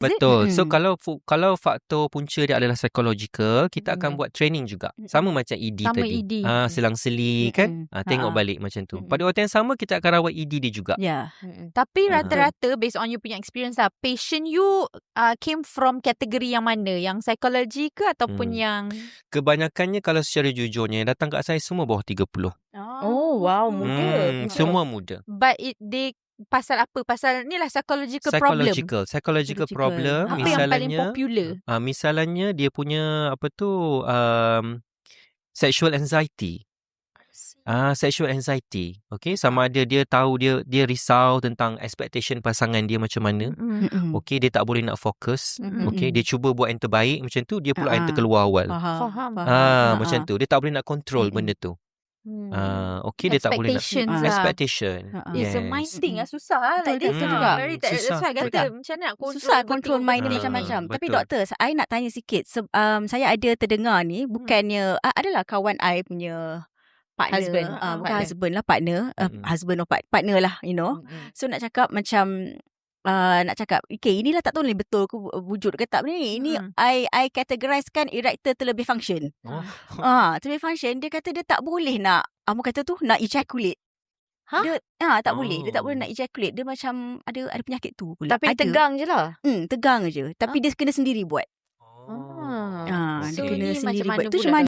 Betul. So kalau faktor punca dia adalah psychological, kita akan buat training juga. Sama macam ED Sama tadi. ED. Selang-seli kan. Tengok balik macam tu. Pada waktu yang sama kita akan rawat ED dia juga. Ya. Tapi rata-rata based on you punya experience lah, patient you came from kategori yang mana? Yang psikologi ke ataupun yang Kebanyakannya kalau secara jujurnya datang kat saya semua bawah 30. Oh, wow, muda. Semua muda. But they pasal apa? Pasal ni lah psychological problem. Psychological problem. Apa yang paling popular? Misalnya dia punya sexual anxiety. Sexual anxiety. Okay, sama ada dia tahu dia risau tentang expectation pasangan dia macam mana. Okay, dia tak boleh nak fokus. Okay, dia cuba buat yang terbaik macam tu, dia pula yang terkeluar awal. Faham. Macam tu. Dia tak boleh nak control benda tu. Okay, dia tak boleh nak expectation. It's a mind thing lah. Susah lah. Like this juga. That's why kata macam mana nak control. Susah control mind ni macam-macam. Tapi doktor, saya nak tanya sikit. Saya ada terdengar ni, bukannya adalah kawan I punya partner, Husband. bukan husband lah, partner, husband or partner lah, you know. So nak cakap macam okay, inilah tak tahu ni betul ke wujud ke tak ni. Ini I categorisekan erector terlebih function. Terlebih function, dia kata dia tak boleh nak, kata tu nak ejaculate. Dia tak boleh. Dia tak boleh nak ejaculate. Dia macam ada penyakit tu pula. Tapi dia tegang je lah. Tegang je. Tapi dia kena sendiri buat. So dia kena ni sendiri macam mana buat. Tu pula? macam mana?